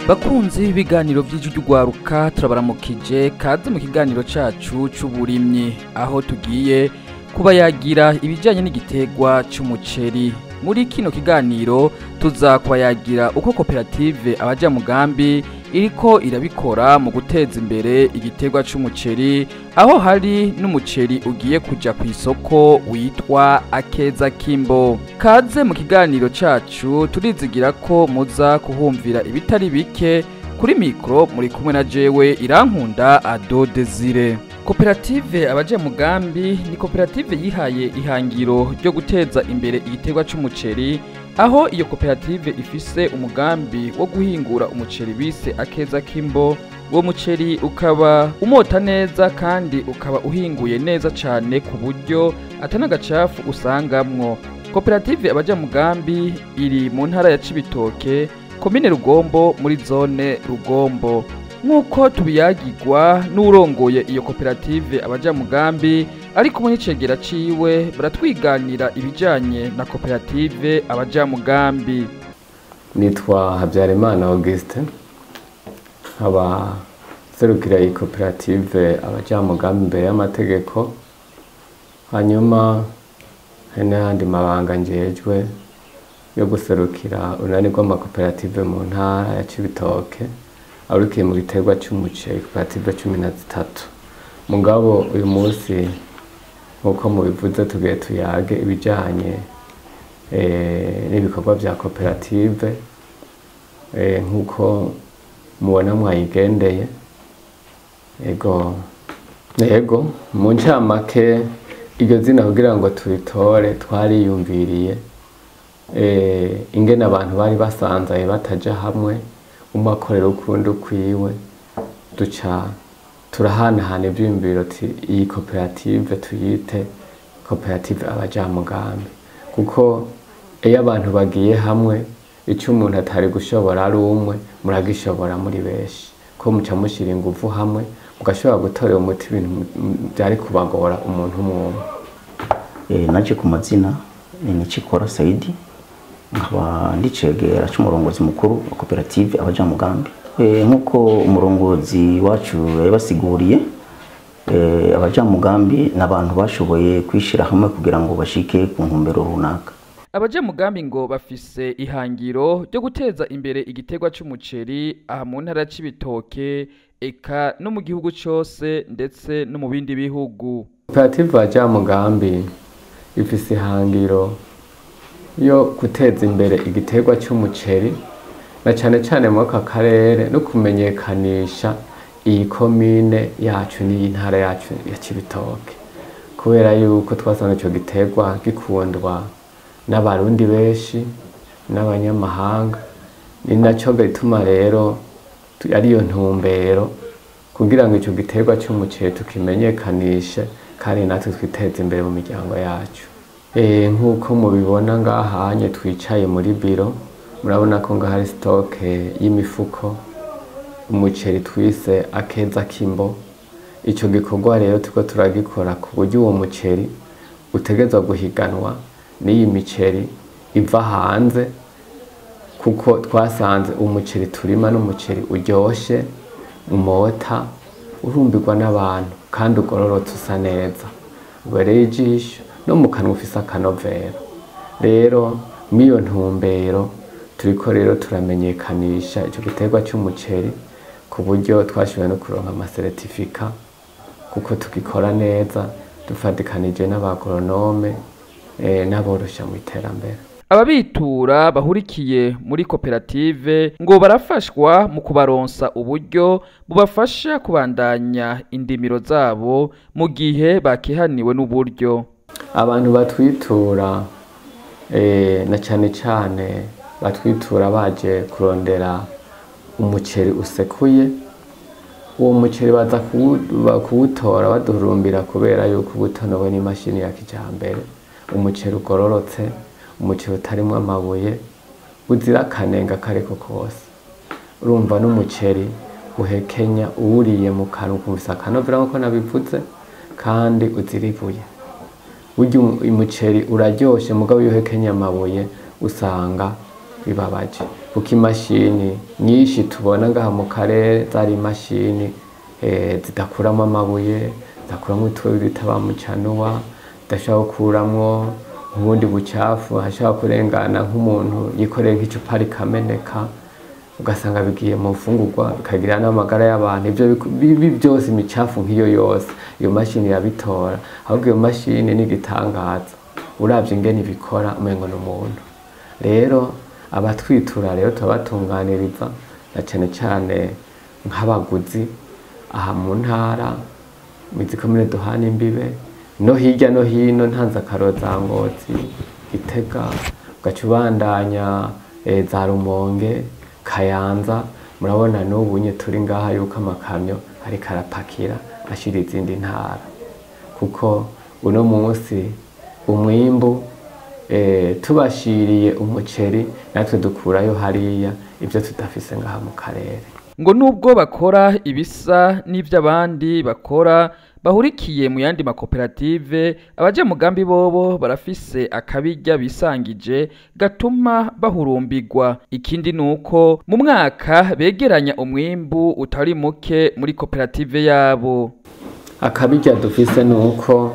Bakunzi b'ibiganiro by'ijwi ry'ugwaruka turabaramukije kaze mu kiganiro cacu c'uburimyi aho tugiye kubayagira ibijanye n'igitegwa c'umuceri. Muri kino kiganiro tuza kubayagira uko koperative abaja mugambi iriko irabikora mu guteza imbere igitegwa c'umuceri, aho hari n'umuceri ugiye kuja kw'isoko witwa Akeza Kimbo. Kaze mu kiganiro cacu, turizigira ko muza kuhumvira ibitari bike. Kuri mikro muri kumwe na jewe Irankunda Ado Desire. Koperative abaje mugambi ni koperative yihaye ihangiro ryo guteza imbere igitegwa c'umuceri, aho iyo koperative ifise umugambi wo guhingura umuceri bise Akeza Kimbo. Uwo muceri ukaba umota neza kandi ukaba uhinguye neza cane ku buryo atanagacafu usangamwo. Koperative abaja mugambi iri mu ntara ya Cibitoke, komine Rugombo, muri zone Rugombo. Nk'uko tubiyagirwa n'urongoye iyo koperative abaja mugambi ariko mu nicegera ciwe baratwiganira ibijanye na koperative abaja mugambi. Nitwa Habyarimana Auguste, nkaba serukira iyi koperative abaja mugambi imbere y'amategeko, hanyuma n'ayandi mabanga njejwe yo guserukira urunani rw'amakoperative mu ntara ya Cibitoke arukiye mu gitegwa c'umuceri, koperative 13. Mugabo uyu munsi nkuko mubivuze tugiye tuyage ibijanye n'ibikorwa vya koperative nkuko mubona mwayigendeye. Ego mu ncamake iryo zina kugira ngo turitore twariyumviriye ingene abantu bari basanzaye bataja hamwe, umwe akorera ukundi ukwiwe, duca turahanahana ivyiyumviro ati iyi koperative tuyite koperative abaja mugambi, kuko iyo abantu bagiye hamwe ico umuntu atari gushobora ari umwe muragishobora muri benshi, ko muca mushira inguvu hamwe mugashobora gutorera umuti ibintu byari kubagora umuntu umwe. Naje ku mazina ni Cikora Saidi, nkaba ndicegera c'umurongozi mukuru wa koperative abaja mugambi. Nkuko umurongozi wacu yabasiguriye, abaja mugambi n'abantu bashoboye kwishira hamwe kugira ngo bashike ku ntumbero runaka. Abaje mugambi ngo bafise ihangiro ryo guteza imbere igitegwa c'umuceri aha mu ntara ya Cibitoke, eka no mu gihugu cose ndetse no mu bindi bihugu. Koperative abaja mugambi ifise ihangiro yo guteza imbere igitegwa c'umuceri na cane cane mu aka karere no kumenyekanisha iyi komine yacu n'iyi ntara yacu ya Cibitoke, kubera yuko twasanze ico gitegwa gikundwa n'abarundi benshi n'abanyamahanga. Ni naco gituma rero ariyo ntumbero kugira ngo ico gitegwa c'umuceri tukimenyekanishe kandi natwe twiteze imbere mu miryango yacu. Nkuko mubibona ngahanye twicaye muri biro, murabona ko ngaha hari stoke y'imifuko umuceri twise Akeza Kimbo. Ico gikorwa rero tuko turagikora ku buryo uwo muceri utegezwa guhiganwa n'iyi miceri iva hanze, kuko twasanze umuceri turima n'umuceri uryoshe, umota, urumbirwa n'abantu kandi ugororotse usa neza, ubereye ijisho no mu kanwa ufise akanovera. Rero miyo ntumbero turiko rero turamenyekanisha ico gitegwa c'umuceri ku buryo twashoboye no kuronka amasertifika, kuko tugikora neza dufatikanije n'abagoronome n'aborosha mu iterambere. Ababitura bahurikiye muri koperative ngo barafashwa mu kubaronsa uburyo bubafasha kubandanya indimiro zabo mu gihe bakihaniwe n'uburyo. Abantu batwitura na cane cane batwitura baje kurondera umuceri usekuye. Uwo muceri baza kuwutora baduhurumbira kubera yuko ubutonowe n'imashini ya kijambere, umuceri ugororotse, umuceri utarimwo amabuye, uzira akanenga kariko kose. Urumva n'umuceri uhekenya uwuriye mu kanwa ukumvise akanovera nkuko nabivuze, kandi uzira ibuye. Burya umuceri uraryoshe, mugabo iyo uhekenya amabuye usanga bibabaje. kuko imashini nyinshi tubona ngaha mu karere zari imashini zidakuramo amabuye, zidakuramo utubuye bita ba mucanuwa, zidashobora gukuramwo ubundi bucafu, hashobora kurengana nk'umuntu yikoreye nk'icupa rikameneka ugasanga bigiye mu mfungurwa bikagira n'amagara y'abantu. Ibyo byose imicafu nk'iyo yose iyo mashini irabitora, ahubwo iyo mashini ni igitangaza uravye ingene ibikora umengo n'umuntu. Rero abatwitura rero tubatunganiriza na cane cane nk'abaguzi aha mu ntara mizikomine duhana imbibe no hirya no hino, ntanze akaroza Ngozi, Gitega, ugaca ubandanya za Rumonge, Kayanza. Murabona n'ubu nye turi ngaha yuko amakamyo ariko arapakira ashira izindi ntara, kuko uno munsi umwimbu tubashiriye umuceri natwe dukurayo hariya ibyo tudafise ngaha mu karere. Ngo nubwo bakora ibisa n'ivy'abandi bakora bahurikiye mu yandi makoperative, abaje mugambi bobo barafise akabirya bisangije gatuma bahurumbirwa. Ikindi nuko mu mwaka begeranya umwimbu utari muke muri koperative yabo. Akabirya dufise nuko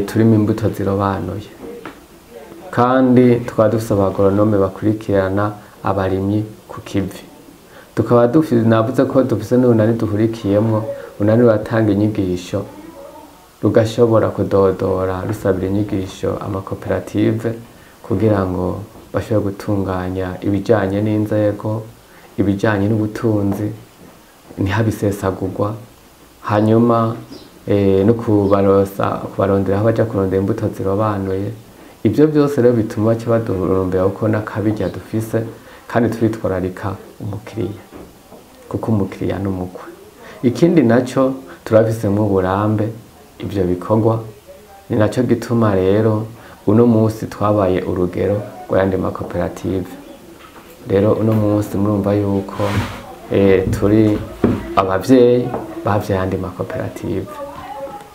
turimo imbuto zirobanuye, kandi tukaba dufise abagoronome bakurikirana abarimyi ku kivi. Tukaba dufise, navuze ko dufise n'urunani duhurikiyemwo, urunani ruratanga inyigisho rugashobora kudodora rusabira inyigisho amakoperative kugira ngo bashobore gutunganya ibijanye n'inzego, ibijanye n'ubutunzi, ntihabisesagurwa, hanyuma no kubarondera aho baja kurondera imbuto zirobanuye. Ibyo byose rero bituma baca baduhurumbira kuko n'akabirya dufise, kandi turitwararika umukiriya kuko umukiriya n'umukwe. Ikindi naco turafisemwo uburambe ivyo bikorwa, ni naco gituma rero uno munsi twabaye urugero rw'ayandi makoperative. Rero uno munsi murumva yuko turi abavyeyi bavyaye ayandi makoperative.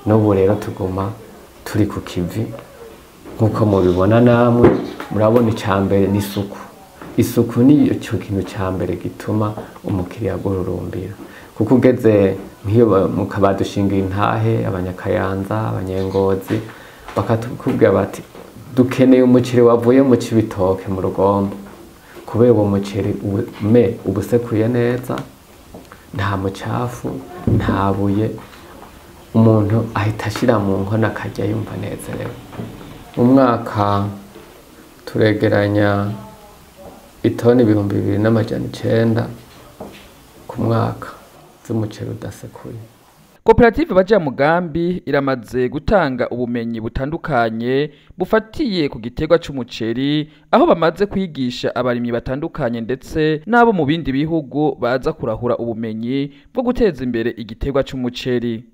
N'ubu rero tuguma turi ku kivi nkuko mubibona namwe. Murabona icambere n'isuku. Isuku ni ico kintu cambere gituma umukiriya agururumbira, kuko ugeze nk'iyo mukabadushingira intahe abanyakayanza, abanyengozi, bakatubwira bati dukeneye umuceri wavuye mu Cibitoke mu Rugombo, kubera uwo muceri ubusekuye neza, nta mucafu, nta buye, umuntu ahita ashira mu nkono akarya yumva nezerewe. Umwaka turegeranya itoni 2,900 ku mwaka z'umuceri udasekuye. Koperative baje mugambi iramaze gutanga ubumenyi butandukanye bufatiye ku giterwa c'umuceri, aho bamaze kwigisha abarimyi batandukanye ndetse nabo mu bindi bihugu baza kurahura ubumenyi bwo guteza imbere igiterwa c'umuceri.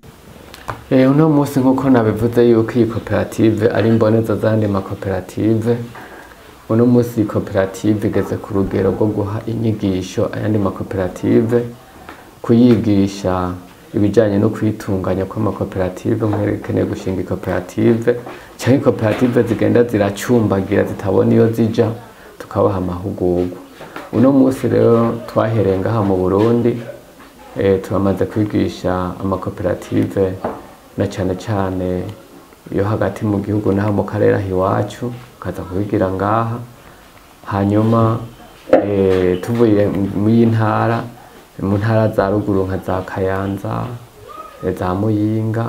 Uno munsi nkuko nabivuze yuko iyi koperative ari imboneza zandi makoperative, uno munsi koperative igeze ku rugero rwo guha inyigisho ayandi makoperative, kuyigisha ibijanye no kwitunganya kw'amakoperative, nk'erekene gushinga koperative canke koperative zigenda ziracumbagira zitabona iyo zija, tukabaha amahugurwa. Uno munsi rero twahereye ngaha mu Burundi, turamaze kwigisha amakoperative na cane cane yo hagati mu gihugu naho mu karere iwacu, kaza kubigira ngaha. Hanyuma tuvuye mu ntara za ruguru nka za Kayanza, za Muyinga,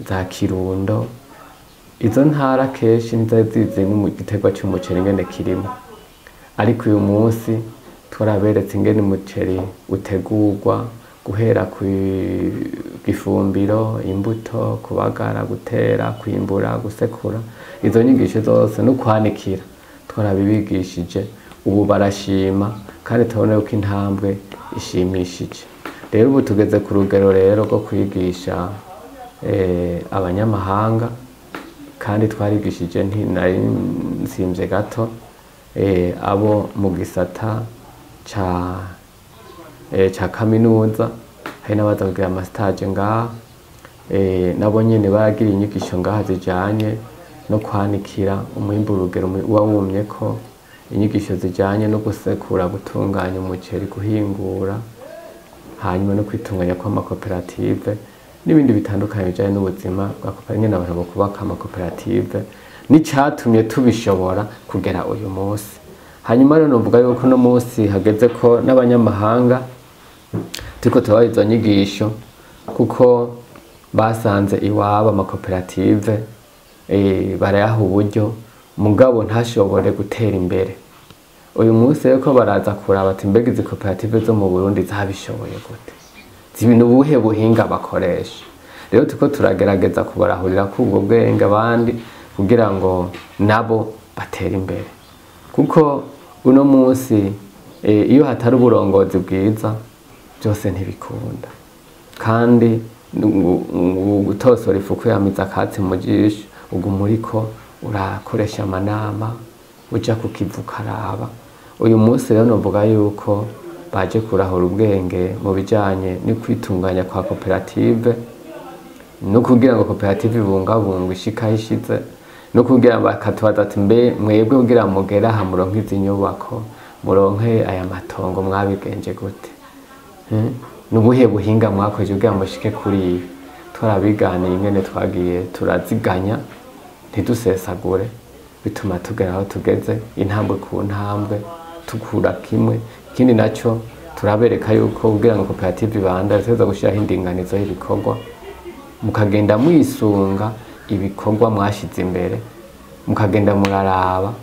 za Kirundo, izo ntara kenshi nizo zizi n'igiterwa c'umuceri ngene kirimo. Ariko uyu munsi twaraberetse ingene umuceri utegurwa guhera ku gifumbiro, imbuto, kubagara, gutera, kwimbura, gusekura. Izo nyigisho zose no kwanikira twarabibigishije, ubu barashima kandi tubona yuko intambwe ishimishije. Rero ubu tugeze ku rugero rero rwo kwigisha abanyamahanga, kandi twarigishije nari nsimvye gato abo mu gisata ca kaminuza, hari n'abaza kugira amastage ngaha, nabo nyene baragira inyigisho ngaha zijanye no kwanikira umwimbu urugero uba wumyeko, inyigisho zijyanye no gusekura, gutunganya umuceri, guhingura, hanyuma no kwitunganya kw'amakoperative n'ibindi bitandukanye bijyanye n'ubuzima bwa koperative, nyine abantu bakubaka amakoperative n'icyatumye tubishobora kugera uyu munsi. Hanyuma rero novuga yuko uno munsi hageze ko n'abanyamahanga turiko tubaha izo nyigisho, kuko basanze iwabo amakoperative barayaha uburyo mugabo ntashobore gutera imbere. Uyu munsi rero ko baraza kuraba ati mbega izi koperative zo mu Burundi zabishoboye gute, zibintu ubuhe buhinga bakoresha. Rero turiko turagerageza kubarahurira kubwo bwenge abandi kugira ngo nabo batere imbere, kuko uno munsi iyo hatari uburongozi bwiza byose ntibikunda, kandi gutosora ifuku yamiza akatsi mu jisho, uguma uriko urakoresha amanama uja ku kivu ukaraba. Uyu munsi rero novuga yuko baje kurahura ubwenge mu bijanye no kwitunganya kwa koperative, no kugira ngo koperative ibungabungwe ishika ishize, no kugira bakatubaza ati mbe mwebwe kugira mugera aha muronke izi nyubako, muronke aya matongo mwabigenje gute, n'ubuhe buhinga mwakoze kugira mushike kuri ibi. Twarabiganiye ingene twagiye turaziganya ntidusesagure, bituma tugera aho tugeze intambwe ku ntambwe, tukura kimwe. Ikindi naco turabereka yuko kugira ngo koperative ibanda iteza gushiraho indinganizo y'ibikorwa, mukagenda mwisunga ibikorwa mwashize imbere, mukagenda muraraba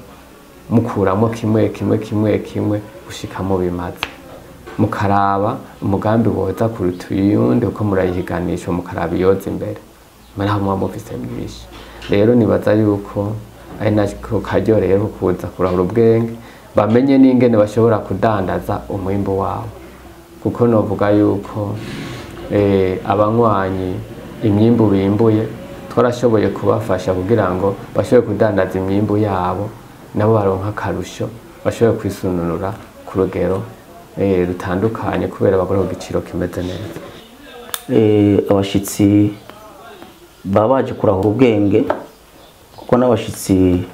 mukuramo kimwe gushika mu bimaze, mukaraba umugambi woza kuruta uyundi uko murayihiganisha, mukaraba iyoza imbere, manaho muba mufise myinshi. Rero nibaza yuko ari nako karyo rero kuza kurahura ubwenge, bamenye n'ingene bashobora kudandaza umwimbo wabo, kuko novuga yuko abanywanyi imyimbu bimbuye twarashoboye kubafasha kugira ngo bashobore kudandaza imyimbu yabo, nabo baronka akarusho, bashobore kwisununura ku rugero rutandukanye kubera bagura ku giciro kimeze neza. Abashitsi baba baje kurahura ubwenge, kuko n'abashitsi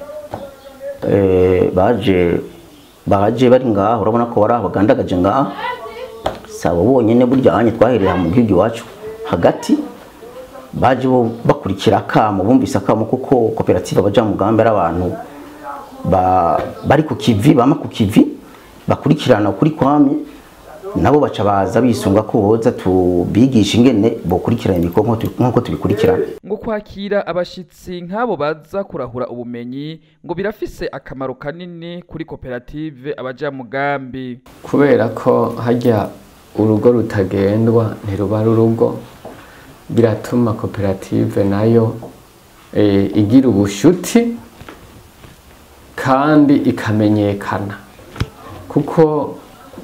baje bari ngaho, urabona ko bari abagandagaje ngaho, sabo bonyene burya anye twaherera mu gihugu iwacu hagati, baje bakurikira akamo, bumvise akamo, kuko koperative abaja mu mugambi ari abantu bari ku kivi, bama ku kivi bakurikirana kuri kwamye, nabo baca baza bisunga ko boza tubigisha ingene bokurikirana ibikorwa nk'uko tubikurikirana. Ngo kwakira abashitsi nk'abo baza kurahura ubumenyi ngo birafise akamaro kanini kuri koperative abaja mugambi, kubera ko hajya urugo rutagendwa ntiruba urugo, biratuma koperative nayo igira ubushuti kandi ikamenyekana. Kuko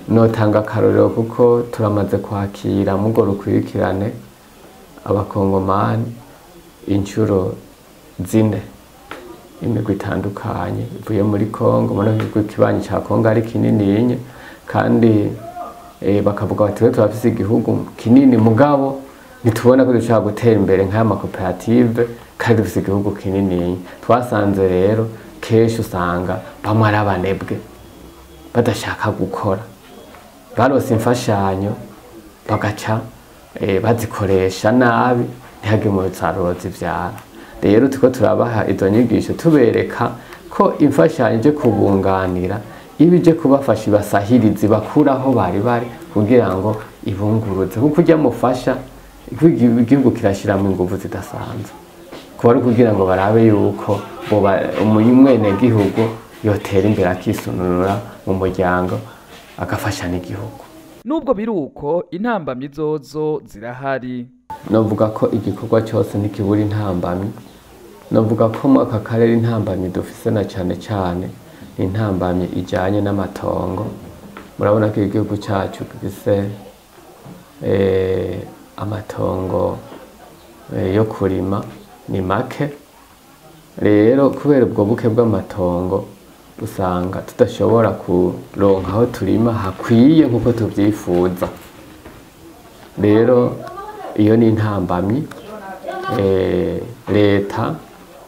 notanga akarorero, kuko turamaze kwakira mugo rukurikirane abakongomani inshuro 4 imigwi itandukanye ivuye muri Kongo, muri ikibanyi ca Kongo ari kinini, kandi bakavuga bati turafise igihugu kinini mugabo nitubona ko dushaka gutera imbere nk'aya makoperative kandi dufise igihugu kinini. Twasanze rero kenshi usanga bamwe ari abanebwe badashaka gukora, barose imfashanyo bagaca bazikoresha nabi, ntihage mu bisaruro zivyara. Rero tuko turabaha izo nyigisho tubereka ko imfashanyo je kubunganira ibije kubafasha ibasahiriza bakuraho bari kugira ngo ibunguruze, kuko ujya mufasha igihugu kirashiramo ingufu zidasanzwe, kuba ari kugira ngo barabe yuko umwene gihugu yotera imbere akisununura mu muryango agafasha n'igihugu. Nubwo biruko intambamyi zozo zirahari, novuga ko igikorwa cyose ntikibura intambamyi. Novuga ko mu aka karere intambamyi dufise na cyane intambamyi ijanye n'amatongo. Murabona ko igihugu cyacu gifise amatongo yo kurima ni make. Rero kubera ubwo buke bw'amatongo usanga tudashobora kuronka aho turima hakwiye nkuko tuvyifuza. Rero iyo ni intambamyi leta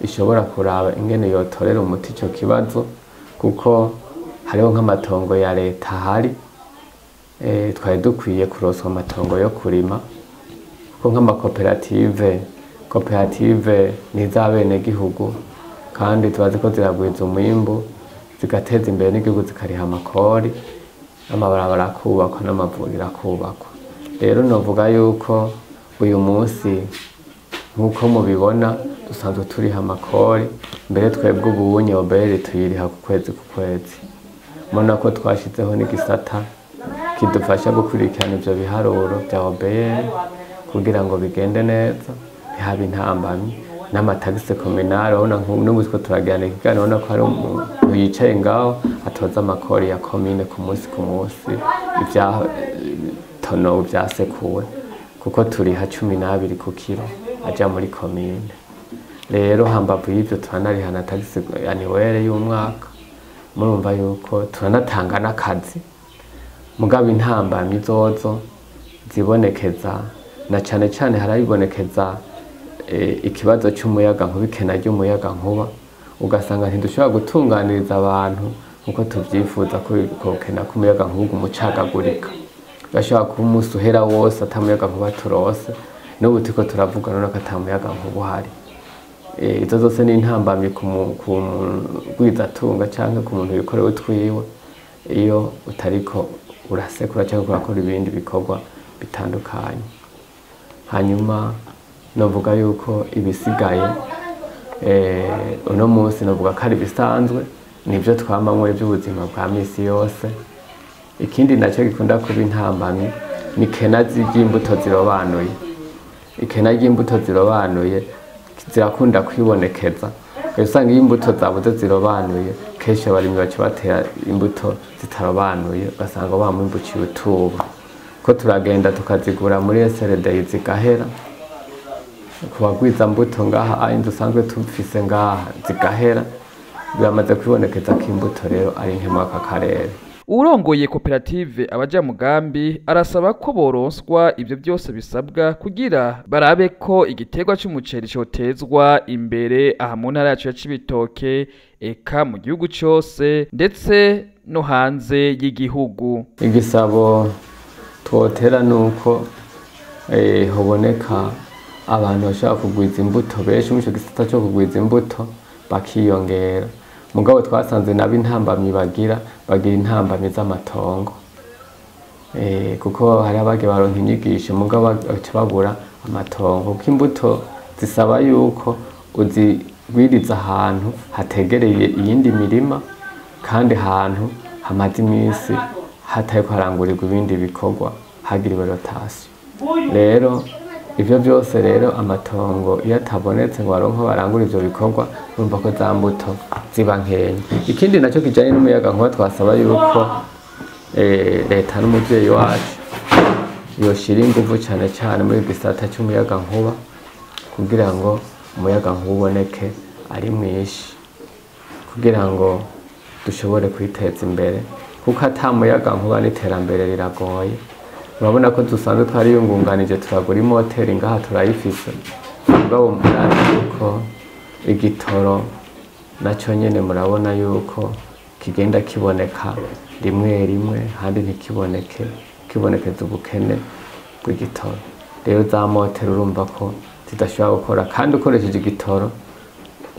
ishobora kuraba ingene yotorera umuti ico kibazo, kuko hariho nk'amatongo ya leta ahari, twari dukwiye kuroswa amatongo yo kurima, kuko nk'amakoperative ni iz'abenegihugu kandi tubazi ko ziragwiza umwimbu zigateza imbere n'igihugu zikariha amakori, amabarabara akubakwa n'amavuriro akubakwa. Rero novuga yuko uyu munsi nk'uko mubibona dusanzwe turiha amakori, mbere twebwe ubunye obere tuyiriha ku kwezi mubona ko twashizeho n'igisata kidufasha gukurikirana ivyo biharuro vya obere kugira ngo bigende neza ntihabe intambamyi, n'amatagisi kominale urabona n'ubu turiko turagirana ikiganiro urabona ko hari umuntu yicaye ngaho atoza amakori ya komine ku munsi ivyatonowe vyasekuwe, kuko turiha 12 ku kilo aja muri komine. Rero hambavu y'ivyo turanariha na tagisi annuelle y'umwaka, murumva yuko turanatanga n'akazi, mugabo intambamyi zozo zibonekeza na cane cane harabibonekeza ikibazo c'umuyaga nkuba, ikena ry'umuyaga nkuba, ugasanga ntidushobora gutunganiriza abantu nkuko tuvyifuza ko kokena k'umuyaga nkuba umucagagurika, bashobora kuba umunsi uhera wose ata muyaga nkuba turose, n'ubu turiko turavuga none ko ata muyaga nkuba uhari. Izo zose ni intambamyi ku mugwizatunga canke ku muntu yikorewe utwiwe, iyo utariko urasekura canke urakora ibindi bikorwa bitandukanye. Hanyuma novuga yuko ibisigaye uno munsi novuga ko ari bisanzwe, nivyo twamanywe by'ubuzima bwa misi yose. Ikindi naco gikunda kuba intambamyi ni kena ry'imbuto zirobanuye. Ikena ry'imbuto zirobanuye zirakunda kwibonekeza, usanga iyo imbuto zabuze zirobanuye kenshi abarimyi baca batera imbuto zitarobanuye, ugasanga wa mwimbu uciye utuba. Ko turagenda tukazigura muri SLD zigahera, ku bagwiza mbuto ngaha inzu usanzwe tufise ngaha zigahera, biramaze kwibonekeza ko imbuto rero ari nke muri aka karere. Urongoye koperative abaja mugambi arasaba ko boronswa ivyo byose bisabwa kugira barabe ko igiterwa c'umuceri cotezwa imbere aha mu ntara yacu ya Cibitoke, eka mu gihugu cose ndetse no hanze y'igihugu. Igisabo twotera nuko hoboneka abantu bashaka kugwiza imbuto benshi mu gisata cyo kugwiza imbuto bakiyongera, mugabo twasanze nabi intambamyi bagira intambamyi z'amatongo, kuko hari abage baronka inyigisho mugabo baca babura amatongo, kuko imbuto zisaba yuko uzigwiriza ahantu hategereye iyindi mirima kandi ahantu hamaze iminsi hatariko harangurirwa ibindi bikorwa, hagiriwe rotation. Rero ivyo byose rero amatongo iyo atabonetse ngo baronke barangura ivyo bikorwa, urumva ko za mbuto ziba nkenya. Ikindi naco kijanye n'umuyaga nkuba twasaba yuko leta n'umuvyeyi wacu yoshira inguvu cane cane muri gisata c'umuyaga nkuba kugira ngo umuyaga nkuba uboneke ari mwinshi, kugira ngo dushobore kwiteza imbere, kuko ata muyaga nkuba n'iterambere riragoye. Urabona ko dusanzwe twariyungunganije turagura imoteri ngaha turayifise, mugabo murazi yuko igitoro naco nyene murabona yuko kigenda kiboneka rimwe handi ntikiboneke, kibonekeza ubukene bw'igitoro. Rero za moteri urumva ko zidashobora gukora, kandi ukoresheje igitoro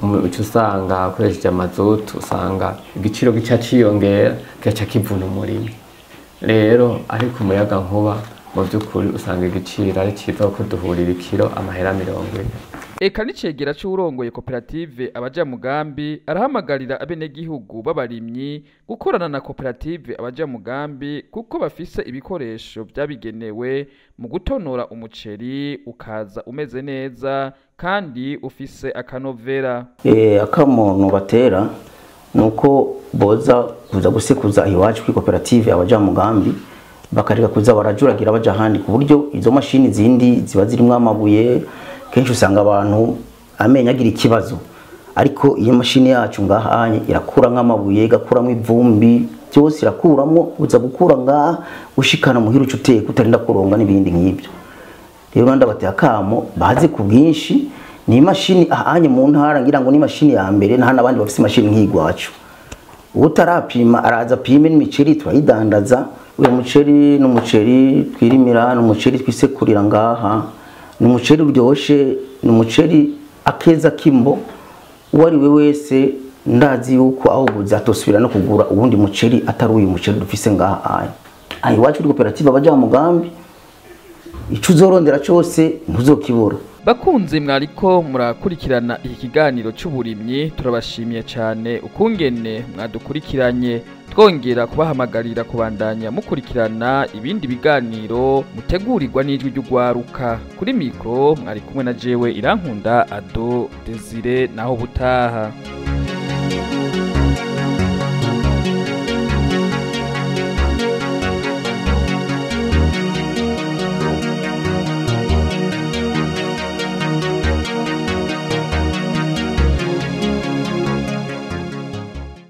uca usanga ukoresheje amazutu usanga igiciro gica ciyongera kigaca kivuna umurimo. Rero ariko umuyaga nkuba mu by'ukuri usanga igiciro ari cyiza ko duhurira ikiro amahera 40. Eka n'icegera c'urongoye koperative abaja mugambi arahamagarira abenegihugu b'abarimyi gukorana na koperative abaja mugambi, kuko bafise ibikoresho vyabigenewe mu gutonora umuceri ukaza umeze neza kandi ufise akanovera. Akamuntu batera nuko boza kuza gusekuza iwacu kuri koperative abaja mugambi, bakareka kuza barajuragira baja handi, ku buryo izo mashini zindi ziba zirimo amabuye kenshi usanga abantu amenya agira ikibazo, ariko iyo mashini yacu ngahanye irakura nk'amabuye, igakuramo ivumbi, byose irakuramo, uza gukura ngaha ushikana muhira ucuteye kutarinda kuronga n'ibindi nk'ibyo. Rero banda bateye akamo baze ku bwinshi, ni imashini ahanye mu ntara ngira ngo ni imashini ya mbere, nta nabandi bafise imashini nk'igwacu. utarapima araza apime n'imiceri turayidandaza. Uyu muceri n'umuceri twirimira, n'umuceri twisekurira ngaha, n'umuceri uryoshe, n'umuceri akeza kimbo. Uwari we wese ndazi yuko aho buzatosubira no kugura ubundi muceri atari uyu muceri dufise ngaha. Ayi wacu kuri koperative abaja mu mugambi, ico uzorondera cyose ntuzokibura. Bakunze mwariko murakurikirana iki kiganiro c'uburimyi, turabashimiye cyane ukungene mwadukurikiranye, twongera kubahamagarira kubandanya mukurikirana ibindi biganiro mutegurirwa n'ijwi ry'ugwaruka. Kuri mikro mwari kumwe na jewe Irankunda Ado Desire, naho butaha.